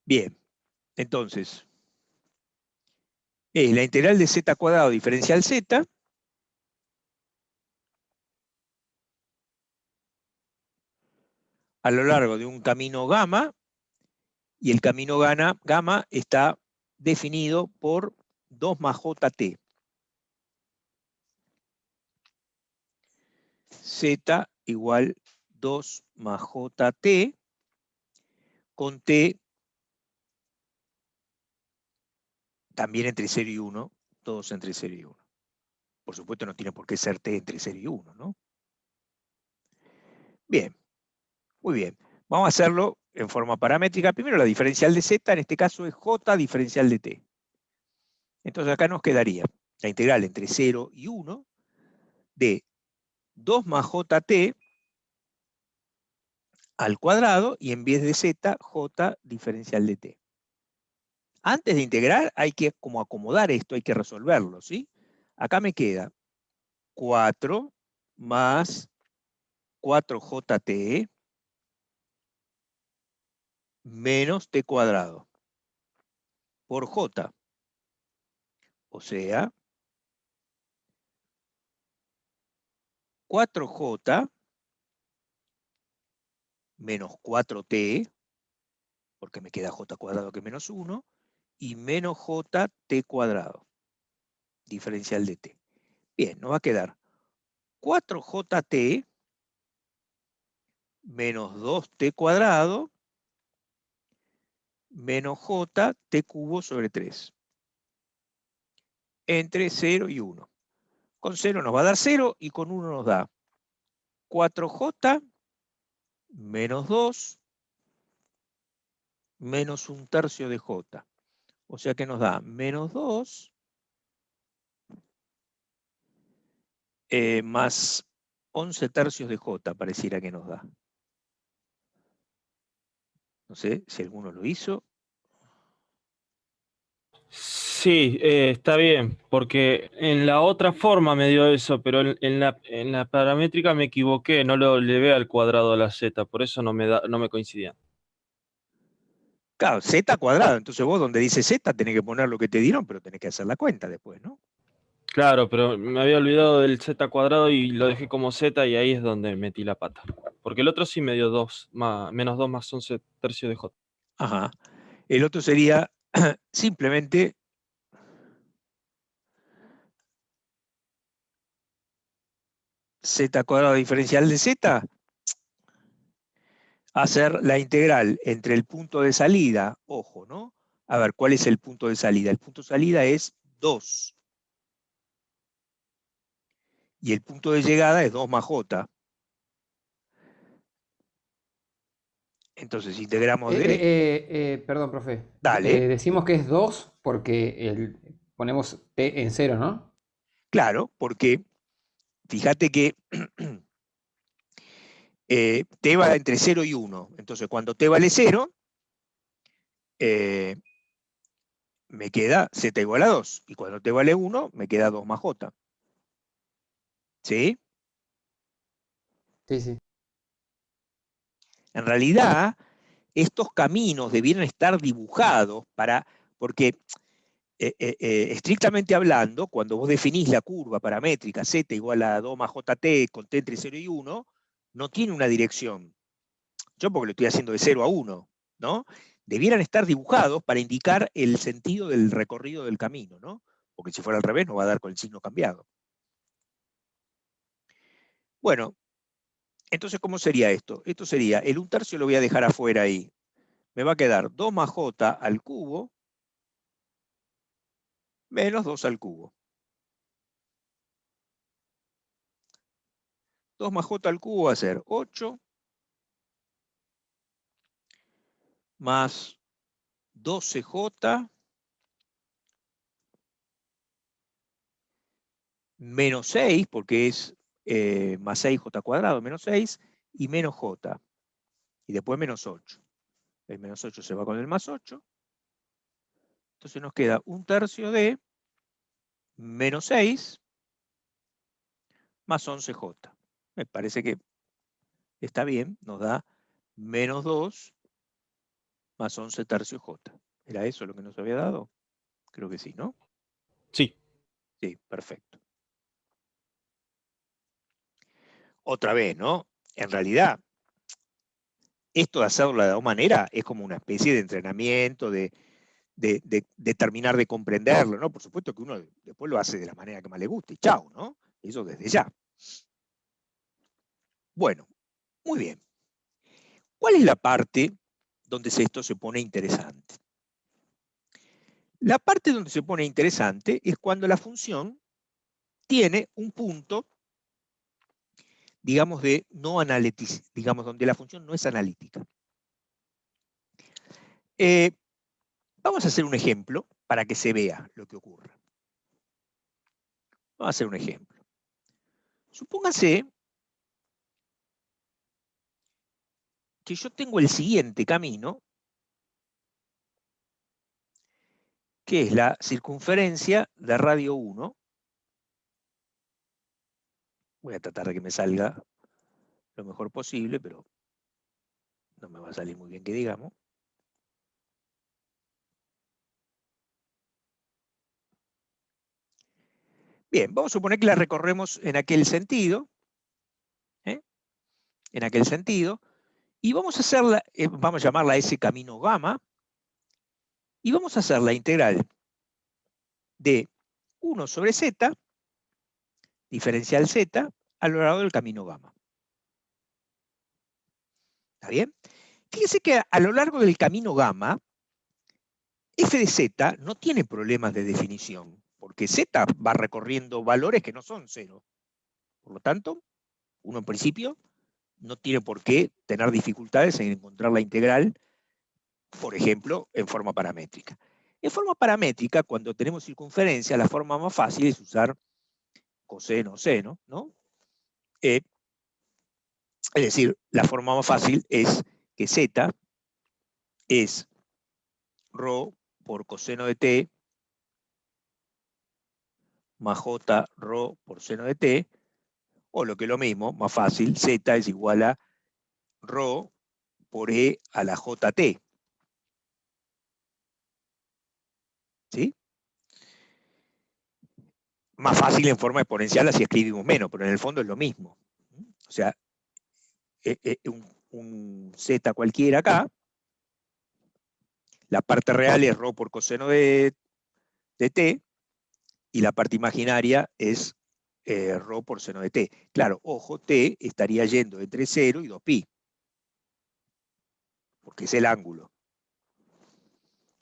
Bien, entonces, es la integral de z cuadrado diferencial z a lo largo de un camino gamma, y el camino gamma está definido por 2 más jt. Z igual 2 más jt, con t también entre 0 y 1, todos entre 0 y 1. Por supuesto no tiene por qué ser t entre 0 y 1, ¿no? Bien, muy bien. Vamos a hacerlo en forma paramétrica. Primero la diferencial de z, en este caso es j diferencial de t. Entonces acá nos quedaría la integral entre 0 y 1 de 2 más jt al cuadrado, y en vez de z, j diferencial de t. Antes de integrar hay que como acomodar esto, hay que resolverlo, ¿sí? Acá me queda 4 más 4jt menos t cuadrado por j. O sea, 4j menos 4t, porque me queda j cuadrado que menos 1, y menos jt cuadrado, diferencial de t. Bien, nos va a quedar 4jt menos 2t cuadrado menos j t cubo sobre 3, entre 0 y 1. Con 0 nos va a dar 0 y con 1 nos da 4j menos 2 menos 1/3 de j. O sea que nos da menos 2 más 11/3 de j, pareciera que nos da. No sé si alguno lo hizo. Sí, está bien, porque en la otra forma me dio eso, pero en la paramétrica me equivoqué, no lo elevé al cuadrado a la z, por eso no me coincidían. Claro, z cuadrado. Entonces vos donde dice z tenés que poner lo que te dieron, pero tenés que hacer la cuenta después, ¿no? Claro, pero me había olvidado del z cuadrado y lo dejé como z y ahí es donde metí la pata. Porque el otro sí me dio menos 2 más 11/3 de j. Ajá. El otro sería simplemente z cuadrado diferencial de z, hacer la integral entre el punto de salida, ojo, ¿no? A ver, ¿cuál es el punto de salida? El punto de salida es 2. Y el punto de llegada es 2 más j. Entonces integramos derecho. Perdón, profe. Dale, Decimos que es 2 porque ponemos t en 0, ¿no? claro, porque fíjate que t va entre 0 y 1. Entonces cuando t vale 0, eh, me queda z igual a 2. Y cuando t vale 1, me queda 2 más j. ¿Sí? Sí, sí. En realidad, estos caminos debieran estar dibujados porque estrictamente hablando, cuando vos definís la curva paramétrica z igual a 2 más jt con t entre 0 y 1, no tiene una dirección. Yo porque lo estoy haciendo de 0 a 1, ¿no? Debieran estar dibujados para indicar el sentido del recorrido del camino, ¿no? Porque si fuera al revés, nos va a dar con el signo cambiado. Bueno, entonces, ¿cómo sería esto? Esto sería, el 1/3 lo voy a dejar afuera ahí. Me va a quedar 2 más j al cubo menos 2 al cubo. 2 más j al cubo va a ser 8 más 12j menos 6, porque es más 6j cuadrado menos 6, y menos j. Y después menos 8. El menos 8 se va con el más 8. Entonces nos queda 1/3 de menos 6 más 11j. Me parece que está bien, nos da menos 2 más 11 tercios j. ¿Era eso lo que nos había dado? Creo que sí, ¿no? Sí. Sí, perfecto. Otra vez, ¿no? En realidad, esto de hacerlo de la manera es como una especie de entrenamiento, de terminar de comprenderlo, ¿no? Por supuesto que uno después lo hace de la manera que más le guste, y chao, ¿no? Eso desde ya. Bueno, muy bien. ¿Cuál es la parte donde esto se pone interesante? La parte donde se pone interesante es cuando la función tiene un punto, digamos, de no analítica, digamos, donde la función no es analítica. Vamos a hacer un ejemplo para que se vea lo que ocurre. Vamos a hacer un ejemplo. Supóngase que yo tengo el siguiente camino, que es la circunferencia de radio 1. Voy a tratar de que me salga lo mejor posible, pero no me va a salir muy bien que digamos. Bien, vamos a suponer que la recorremos en aquel sentido, en aquel sentido, y vamos a hacerla, vamos a llamarla ese camino gamma, y vamos a hacer la integral de 1 sobre z, diferencial z, a lo largo del camino gamma. ¿Está bien? Fíjense que a lo largo del camino gamma, f de z no tiene problemas de definición, porque z va recorriendo valores que no son cero. Por lo tanto, uno en principio no tiene por qué tener dificultades en encontrar la integral, por ejemplo, en forma paramétrica. En forma paramétrica, cuando tenemos circunferencia, la forma más fácil es usar coseno o seno, ¿no? Es decir, la forma más fácil es que z es ρ por coseno de t más j ρ por seno de t, o lo que es lo mismo, más fácil, z es igual a ρ por e a la jt. ¿Sí? Más fácil en forma exponencial, así escribimos menos, pero en el fondo es lo mismo. O sea, un z cualquiera acá, la parte real es ρ por coseno de t, y la parte imaginaria es ρ por seno de t. Claro, ojo, t estaría yendo entre 0 y 2pi, porque es el ángulo.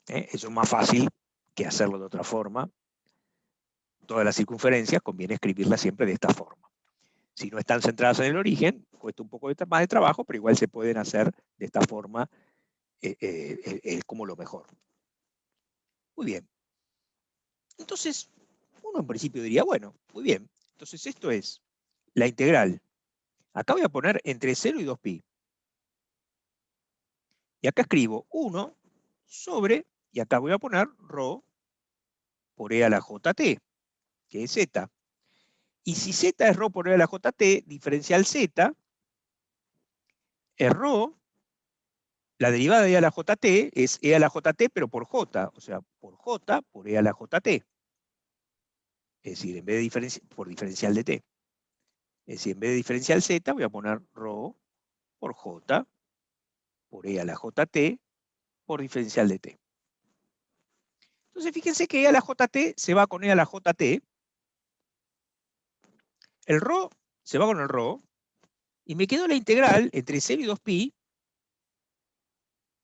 Eso es más fácil que hacerlo de otra forma. Todas las circunferencias conviene escribirlas siempre de esta forma. Si no están centradas en el origen, cuesta un poco más de trabajo, pero igual se pueden hacer de esta forma como lo mejor. Muy bien. Entonces, uno en principio diría, bueno, muy bien. Entonces esto es la integral. Acá voy a poner entre 0 y 2pi. Y acá escribo 1 sobre, y acá voy a poner ρ por e a la jt, que es z. Y si z es ρ por e a la jt, diferencial z, es ρ, la derivada de e a la jt es e a la jt, pero por j, o sea, por j por e a la jt. Es decir, en vez de por diferencial de t. Es decir, en vez de diferencial z, voy a poner ρ por j por e a la jt por diferencial de t. Entonces, fíjense que e a la jt se va con e a la jt. El ρ se va con el ρ. Y me quedó la integral entre 0 y 2pi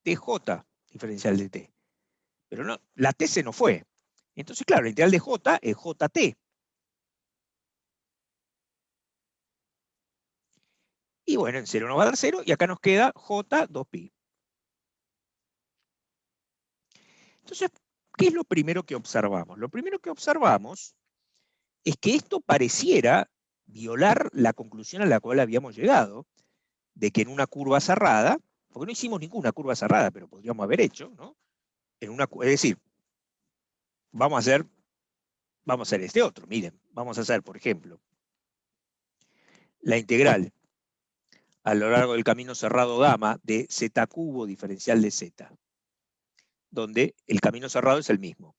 de j diferencial de t. Pero no, la t se nos fue. Entonces, claro, la integral de j es jt. Y bueno, en 0 nos va a dar 0 y acá nos queda j 2pi. Entonces, ¿qué es lo primero que observamos? Lo primero que observamos es que esto pareciera violar la conclusión a la cual habíamos llegado, de que en una curva cerrada, porque no hicimos ninguna curva cerrada, pero podríamos haber hecho, ¿no? Es decir, vamos a hacer este otro, miren, vamos a hacer, por ejemplo, la integral a lo largo del camino cerrado gamma de z cubo diferencial de z. donde el camino cerrado es el mismo.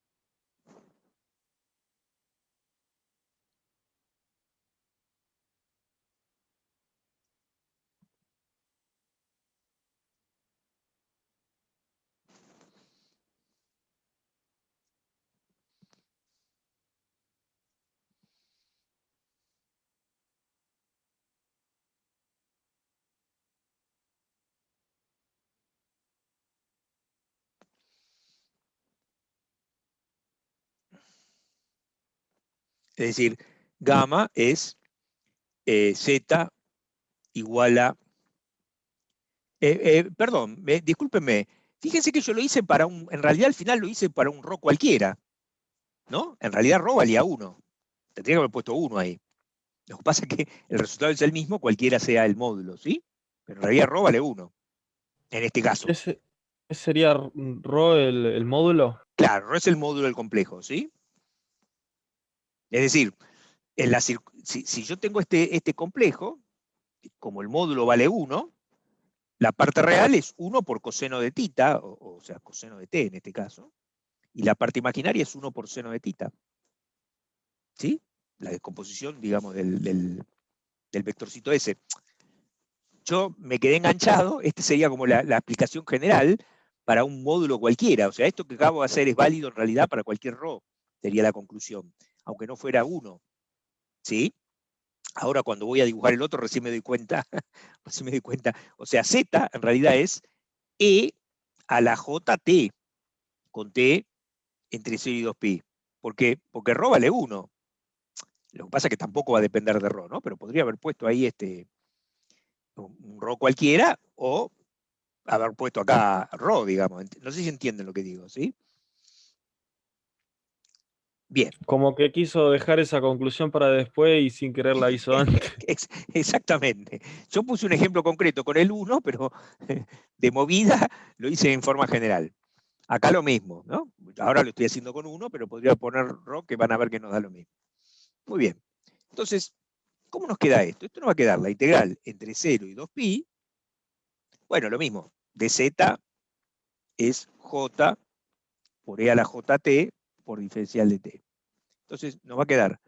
Es decir, gamma es z igual a... perdón, discúlpenme. Fíjense que yo lo hice para un... En realidad al final lo hice para un ρ cualquiera, ¿no? En realidad ρ valía 1. Tendría que haber puesto 1 ahí. Lo que pasa es que el resultado es el mismo, cualquiera sea el módulo, ¿sí? Pero en realidad ρ vale 1, en este caso. ¿Ese sería Rho el módulo? Claro, ρ es el módulo del complejo, ¿sí? Es decir, si yo tengo este complejo, como el módulo vale 1, la parte real es 1 por coseno de tita, o sea, coseno de t en este caso, y la parte imaginaria es 1 por seno de tita. ¿Sí? La descomposición, digamos, del vectorcito ese. Yo me quedé enganchado, este sería como la aplicación general para un módulo cualquiera. O sea, esto que acabo de hacer es válido en realidad para cualquier ρ, sería la conclusión, aunque no fuera 1. ¿Sí? Ahora cuando voy a dibujar el otro recién me doy cuenta, recién me doy cuenta. O sea, z en realidad es e a la jt, con t entre 0 y 2pi. ¿Por qué? Porque ρ vale 1. Lo que pasa es que tampoco va a depender de ρ, ¿no? Pero podría haber puesto ahí un ρ cualquiera o haber puesto acá ρ, digamos. No sé si entienden lo que digo, ¿sí? Bien. Como que quiso dejar esa conclusión para después y sin querer la hizo antes. Exactamente. Yo puse un ejemplo concreto con el 1, pero de movida lo hice en forma general. Acá lo mismo, ¿no? Ahora lo estoy haciendo con 1, pero podría poner ρ, que van a ver que nos da lo mismo. Muy bien. Entonces, ¿cómo nos queda esto? Esto nos va a quedar la integral entre 0 y 2pi. Bueno, lo mismo. dz es j por e a la jt por diferencial de t. Entonces nos va a quedar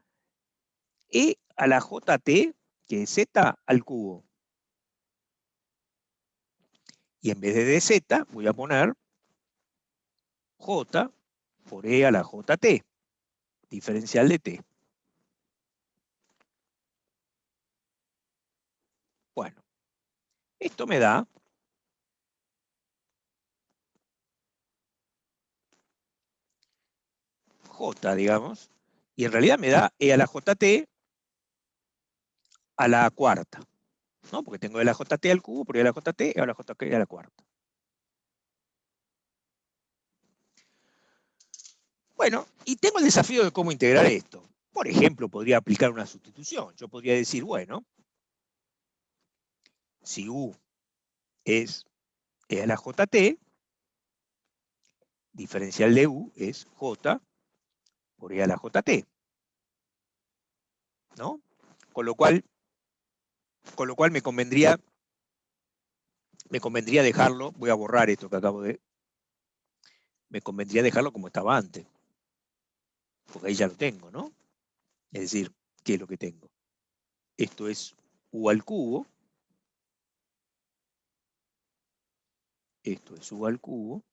e a la jt, que es z al cubo. Y en vez de dz voy a poner j por e a la jt, diferencial de t. Bueno, esto me da j, digamos, y en realidad me da e a la jt a la cuarta, ¿no? Porque tengo e a la jt al cubo por e a la jt, e a la jt a la cuarta. Bueno, y tengo el desafío de cómo integrar esto. Por ejemplo, podría aplicar una sustitución. Yo podría decir, bueno, si u es e a la jt, diferencial de u es j por e a la jt, ¿no? Con lo cual me convendría dejarlo, voy a borrar esto que acabo de, me convendría dejarlo como estaba antes, porque ahí ya lo tengo, ¿no? Es decir, ¿qué es lo que tengo? Esto es u al cubo, esto es u al cubo,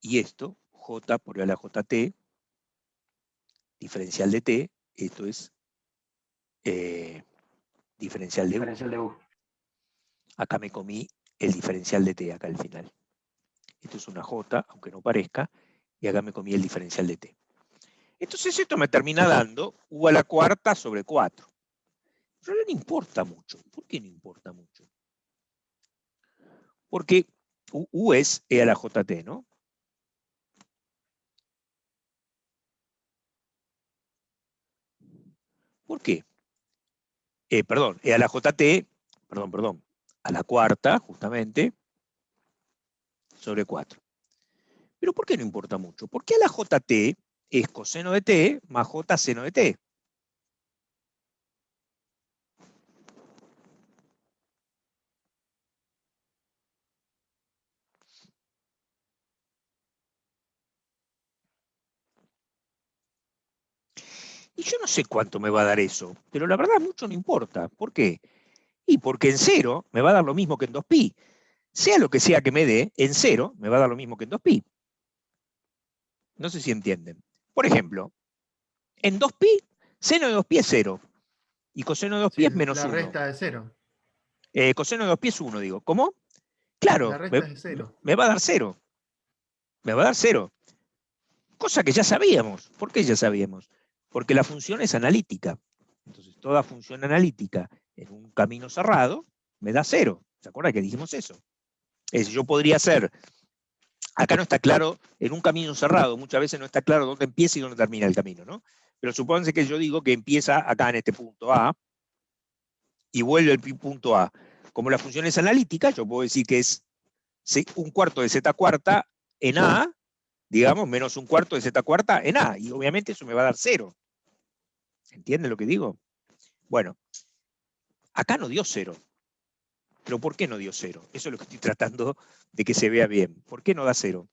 y esto, j por e a la jt, diferencial de t, esto es diferencial de u. Acá me comí el diferencial de t acá al final. Esto es una j, aunque no parezca, y acá me comí el diferencial de t. Entonces esto me termina dando u a la cuarta sobre 4. Pero no importa mucho. ¿Por qué no importa mucho? Porque u es e a la jt, ¿no? ¿Por qué? Perdón, e a la jt, perdón, a la cuarta, justamente, sobre 4. Pero ¿por qué no importa mucho? Porque a la jt es coseno de t más j seno de t. Y yo no sé cuánto me va a dar eso, pero la verdad mucho no importa. ¿Por qué? Y porque en 0 me va a dar lo mismo que en 2pi. Sea lo que sea que me dé, en 0 me va a dar lo mismo que en 2pi. No sé si entienden. Por ejemplo, en 2pi, seno de 2pi es 0. Y coseno de 2pi Sí, es menos la 1. resta de 0. Coseno de 2pi es 1, digo. ¿Cómo? La Claro, resta es de 0. me va a dar 0. Me va a dar 0. Cosa que ya sabíamos. ¿Por qué ya sabíamos? Porque la función es analítica. Entonces, toda función analítica en un camino cerrado me da 0. ¿Se acuerdan que dijimos eso? Es decir, yo podría hacer, acá no está claro, en un camino cerrado muchas veces no está claro dónde empieza y dónde termina el camino, ¿no? Pero supónganse que yo digo que empieza acá en este punto A y vuelve al punto A. Como la función es analítica, yo puedo decir que es un cuarto de z cuarta en A, digamos, menos un cuarto de z cuarta en A, y obviamente eso me va a dar 0. ¿Entienden lo que digo? Bueno, acá no dio 0. Pero ¿por qué no dio 0? Eso es lo que estoy tratando de que se vea bien. ¿Por qué no da 0?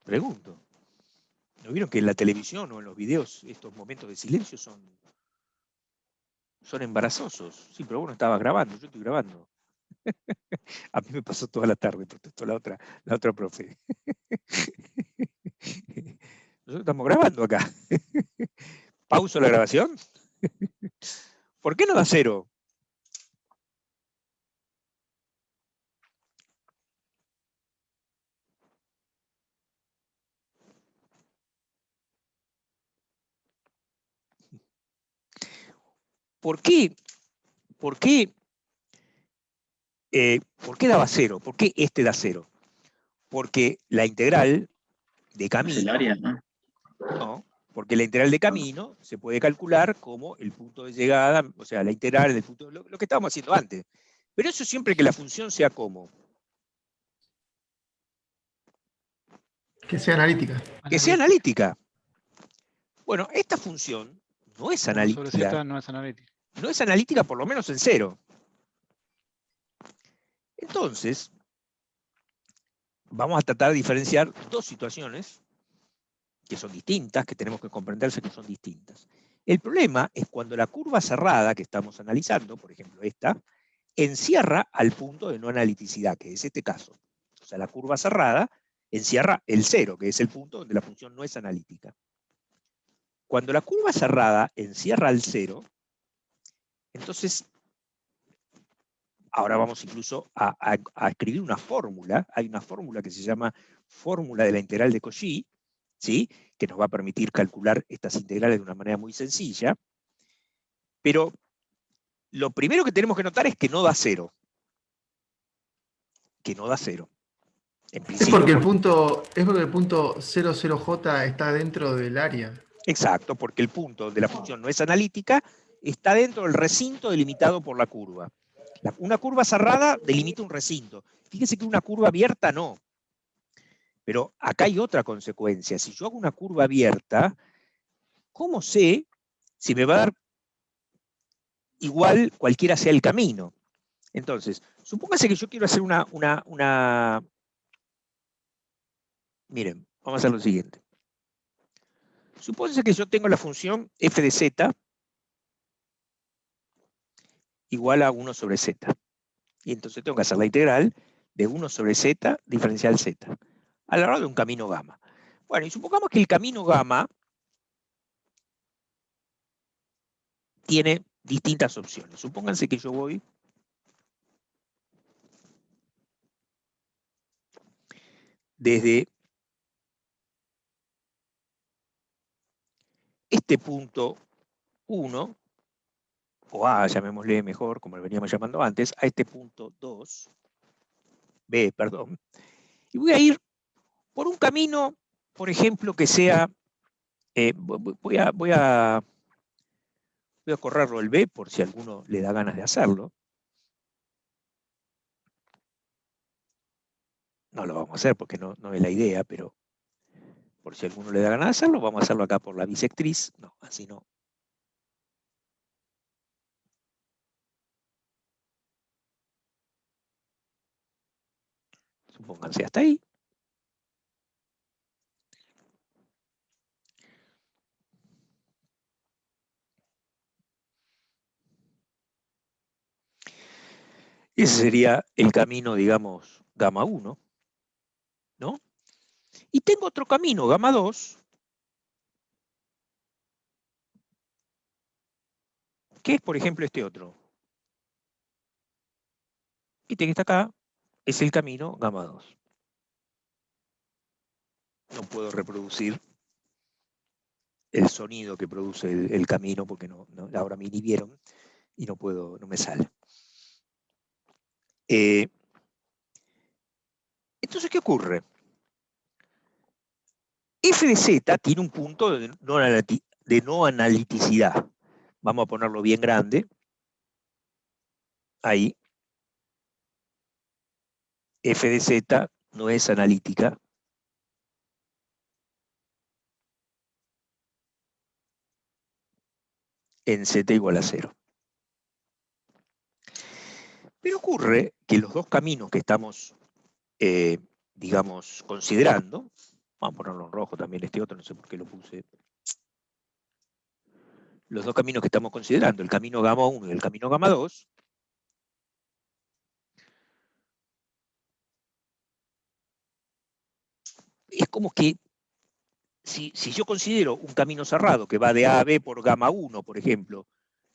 Pregunto. ¿No vieron que en la televisión o en los videos estos momentos de silencio son embarazosos? Sí, pero vos no estabas grabando, yo estoy grabando. A mí me pasó toda la tarde, protestó la otra profe. Nosotros estamos grabando acá. ¿Pauso la grabación? ¿Por qué no da 0? ¿Por qué? ¿Por qué? ¿Por qué daba 0? ¿Por qué este da 0? Porque la integral de camino... Es el área, ¿no? No, porque la integral de camino se puede calcular como el punto de llegada, o sea, la integral del punto, lo que estábamos haciendo antes. Pero eso siempre que la función sea como. Que sea analítica. Que sea analítica. Bueno, esta función no es 1 sobre analítica. z no es analítica. No es analítica por lo menos en 0. Entonces, vamos a tratar de diferenciar dos situaciones que son distintas, que tenemos que comprenderse que son distintas. El problema es cuando la curva cerrada que estamos analizando, por ejemplo esta, encierra al punto de no analiticidad, que es este caso. O sea, la curva cerrada encierra el 0, que es el punto donde la función no es analítica. Cuando la curva cerrada encierra el 0, entonces, ahora vamos incluso a escribir una fórmula. Hay una fórmula que se llama fórmula de la integral de Cauchy, ¿sí? Que nos va a permitir calcular estas integrales de una manera muy sencilla. Pero lo primero que tenemos que notar es que no da 0. Que no da 0. En principio, Es porque el punto 00J está dentro del área. Exacto, porque el punto donde la función no es analítica está dentro del recinto delimitado por la curva. Una curva cerrada delimita un recinto. Fíjese que una curva abierta no. Pero acá hay otra consecuencia. Si yo hago una curva abierta, ¿cómo sé si me va a dar igual cualquiera sea el camino? Entonces, supóngase que yo quiero hacer Miren, vamos a hacer lo siguiente. Supóngase que yo tengo la función f de z igual a 1 sobre z. Y entonces tengo que hacer la integral de 1 sobre z diferencial z, a la hora de un camino gamma. Bueno, y supongamos que el camino gamma tiene distintas opciones. Supónganse que yo voy desde este punto 1, o A, llamémosle mejor, como lo veníamos llamando antes, a este punto 2, B, perdón, y voy a ir por un camino, por ejemplo, que sea, voy a correrlo el B por si a alguno le da ganas de hacerlo. No lo vamos a hacer porque no es la idea, pero por si a alguno le da ganas de hacerlo, vamos a hacerlo acá por la bisectriz. No, así no. Supónganse hasta ahí. Ese sería el camino, digamos, gamma 1, ¿no? Y tengo otro camino, gamma 2, que es, por ejemplo, este otro. Este que está acá es el camino gamma 2. No puedo reproducir el sonido que produce el camino porque ahora me inhibieron y no me sale. Entonces, ¿qué ocurre? F de Z tiene un punto de no analiticidad. Vamos a ponerlo bien grande. Ahí. F de Z no es analítica. En Z igual a 0. Pero ocurre que los dos caminos que estamos, digamos, considerando, vamos a ponerlo en rojo también este otro, no sé por qué lo puse. Los dos caminos que estamos considerando, el camino gamma 1 y el camino gamma 2, es como que si yo considero un camino cerrado que va de A a B por gamma 1, por ejemplo,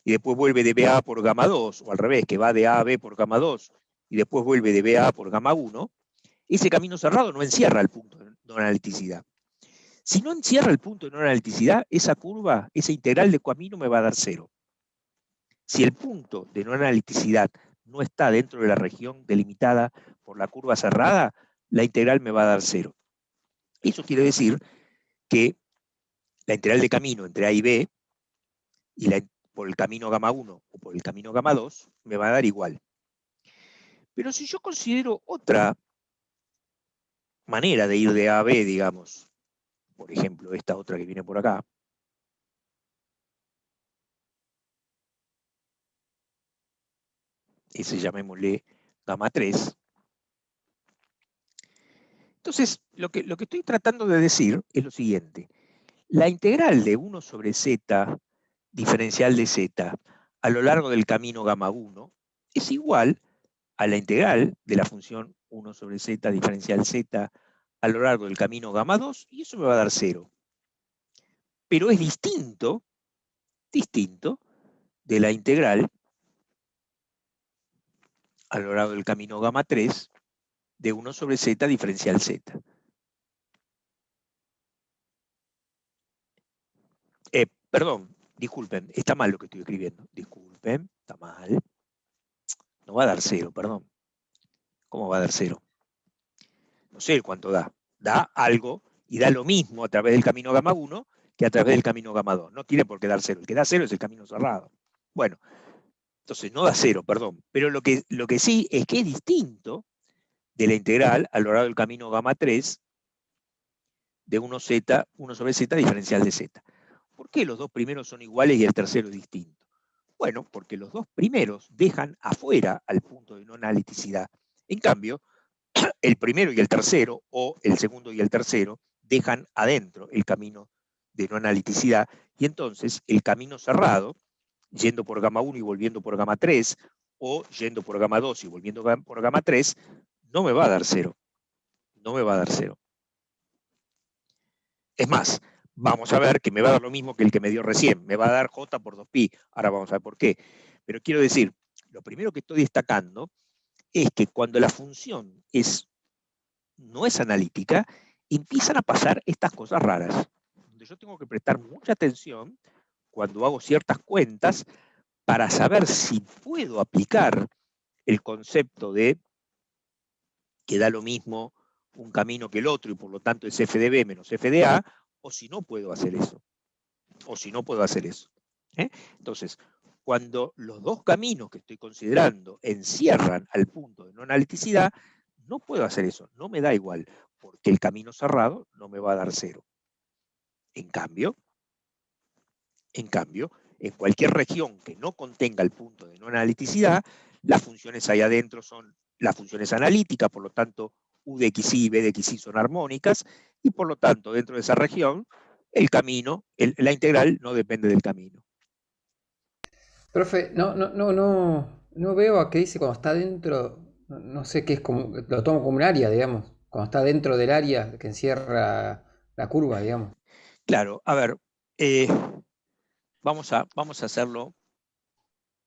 y después vuelve de B a por gamma 2, o al revés, que va de A a B por gamma 2, y después vuelve de B a por gamma 1, ese camino cerrado no encierra el punto de no analiticidad. Si no encierra el punto de no analiticidad, esa curva, esa integral de camino me va a dar 0. Si el punto de no analiticidad no está dentro de la región delimitada por la curva cerrada, la integral me va a dar 0. Eso quiere decir que la integral de camino entre A y B, y por el camino gamma 1 o por el camino gamma 2, me va a dar igual. Pero si yo considero otra manera de ir de A a B, digamos, por ejemplo, esta otra que viene por acá, ese llamémosle gamma 3. Entonces, lo que estoy tratando de decir es lo siguiente. La integral de 1 sobre z, diferencial de z, a lo largo del camino gamma 1, es igual a la integral de la función 1 sobre z, diferencial z, a lo largo del camino gamma 2, y eso me va a dar 0. Pero es distinto de la integral a lo largo del camino gamma 3 de 1 sobre z, diferencial z. Perdón, disculpen, está mal lo que estoy escribiendo. Disculpen, está mal. No va a dar 0, perdón. ¿Cómo va a dar 0? No sé cuánto da. Da algo y da lo mismo a través del camino gamma 1 que a través del camino gamma 2. No tiene por qué dar 0. El que da 0 es el camino cerrado. Bueno, entonces no da 0, perdón. Pero lo que sí es que es distinto de la integral a lo largo del camino gamma 3 de 1 sobre z diferencial de z. ¿Por qué los dos primeros son iguales y el tercero es distinto? Bueno, porque los dos primeros dejan afuera al punto de no analiticidad. En cambio, el primero y el tercero, o el segundo y el tercero, dejan adentro el camino de no analiticidad, y entonces el camino cerrado, yendo por gamma 1 y volviendo por gamma 3, o yendo por gamma 2 y volviendo por gamma 3, no me va a dar 0. No me va a dar 0. Es más, vamos a ver que me va a dar lo mismo que el que me dio recién. Me va a dar J por 2pi. Ahora vamos a ver por qué. Pero quiero decir, lo primero que estoy destacando es que cuando la función no es analítica, empiezan a pasar estas cosas raras. Donde yo tengo que prestar mucha atención cuando hago ciertas cuentas para saber si puedo aplicar el concepto de que da lo mismo un camino que el otro y por lo tanto es f de b menos f de a, o si no puedo hacer eso. Entonces, cuando los dos caminos que estoy considerando encierran al punto de no analiticidad, No puedo hacer eso, no me da igual, porque el camino cerrado no me va a dar 0. En cambio, en cualquier región que no contenga el punto de no analiticidad, las funciones ahí adentro son las funciones analíticas, por lo tanto, U de xy y B de xy son armónicas, y por lo tanto, dentro de esa región, el camino, la integral no depende del camino. Profe, no veo a qué dice cuando está dentro, no sé qué es, como, lo tomo como un área, digamos, cuando está dentro del área que encierra la curva, digamos. Claro, a ver, vamos a hacerlo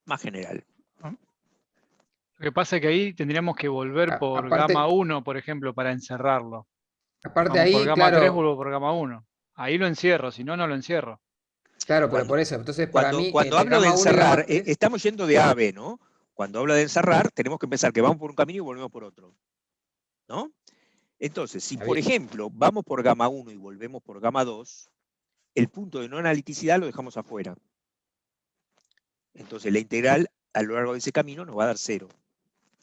más general. Lo que pasa es que ahí tendríamos que volver por Aparte, gamma 1, por ejemplo, para encerrarlo. aparte Vamos por ahí, gamma 3, claro, vuelvo por gamma 1. Ahí lo encierro, si no, no lo encierro. claro, pero Cuando, por eso, entonces para mí, cuando entre hablo de gamma 1 y gamma encerrar, 3, estamos yendo de A a B, ¿no? Cuando hablo de encerrar, tenemos que pensar que vamos por un camino y volvemos por otro, ¿no? Entonces, si está por bien. ejemplo vamos por gamma 1 y volvemos por gamma 2, el punto de no analiticidad lo dejamos afuera. Entonces la integral a lo largo de ese camino nos va a dar 0.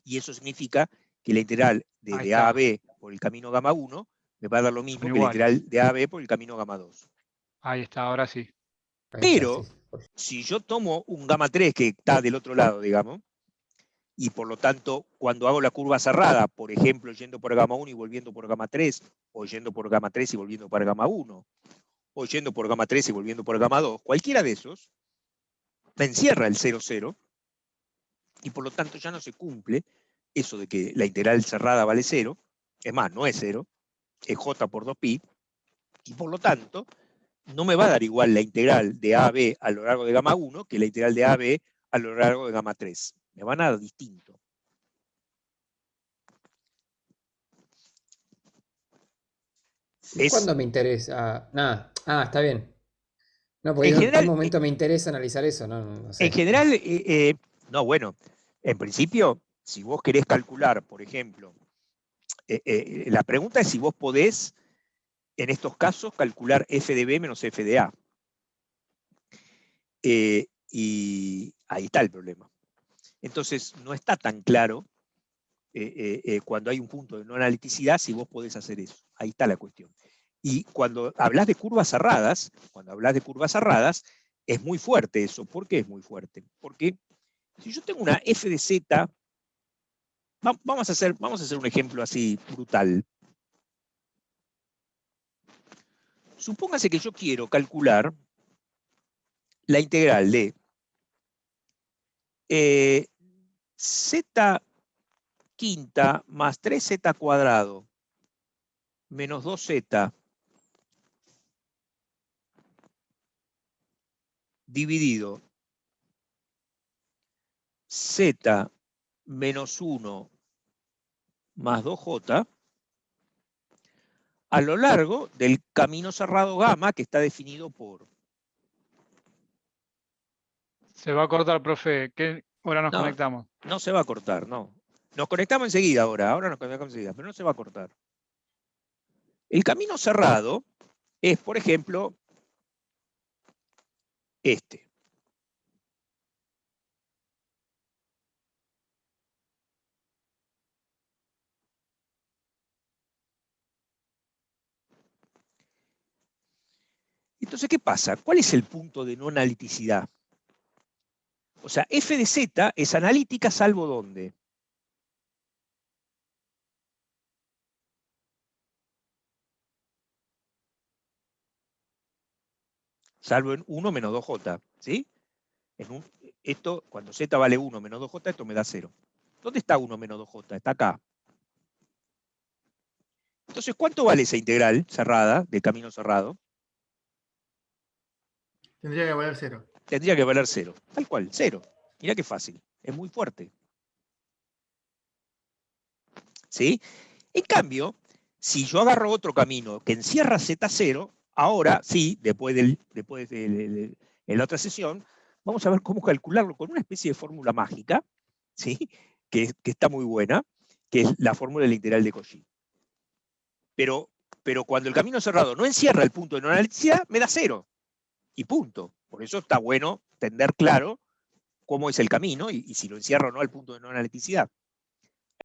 Y eso significa que la integral Ahí de A a está. B por el camino gamma 1 me va a dar lo mismo Son que la iguales. integral de A a B por el camino gamma 2. Ahí está, ahora sí. Ahí está, sí. Pero, si yo tomo un gamma 3 que está del otro lado, digamos, y por lo tanto, cuando hago la curva cerrada, por ejemplo, yendo por gamma 1 y volviendo por gamma 3, o yendo por gamma 3 y volviendo por gamma 1, o yendo por gamma 3 y volviendo por gamma 2, cualquiera de esos, me encierra el 0, 0, y por lo tanto ya no se cumple eso de que la integral cerrada vale 0, es más, no es 0, es j por 2pi, y por lo tanto, no me va a dar igual la integral de a a b a lo largo de gamma 1 que la integral de a a b a lo largo de gamma 3. Me van a dar distinto. ¿Y cuándo me interesa? Nada, está bien. No, porque En digo, ¿en qué general, momento me interesa analizar eso? No en sé. general no, bueno, en principio, si vos querés calcular, por ejemplo, la pregunta es si vos podés, en estos casos, calcular f de b menos f de a. Y ahí está el problema. Entonces, no está tan claro cuando hay un punto de no analiticidad si vos podés hacer eso. Ahí está la cuestión. Y cuando hablas de curvas cerradas, es muy fuerte eso. ¿Por qué es muy fuerte? Porque si yo tengo una f de z, vamos a hacer un ejemplo así brutal. Supóngase que yo quiero calcular la integral de z quinta más 3z cuadrado menos 2z dividido z menos 1 más 2j a lo largo del camino cerrado gamma que está definido por... Se va a cortar, profe. ¿Qué hora nos No, conectamos? no se va a cortar, no. Nos conectamos enseguida ahora nos conectamos enseguida, pero no se va a cortar. El camino cerrado es, por ejemplo, este. Entonces, ¿qué pasa? ¿Cuál es el punto de no analiticidad? O sea, f de z es analítica salvo ¿dónde? Salvo en 1 menos 2j, ¿sí? Esto, cuando z vale 1 menos 2j, esto me da 0. ¿Dónde está 1 menos 2j? Está acá. Entonces, ¿cuánto vale esa integral cerrada, del camino cerrado? Tendría que valer 0. Tendría que valer 0. Tal cual, 0. Mirá qué fácil. Es muy fuerte. ¿Sí? En cambio, si yo agarro otro camino que encierra Z0, ahora sí, después de en la otra sesión, vamos a ver cómo calcularlo con una especie de fórmula mágica, ¿sí? que está muy buena, que es la fórmula de la integral de Cauchy. Pero cuando el camino cerrado no encierra el punto de no analiticidad, me da 0. Y punto. Por eso está bueno tener claro cómo es el camino y si lo encierra o no al punto de no analiticidad.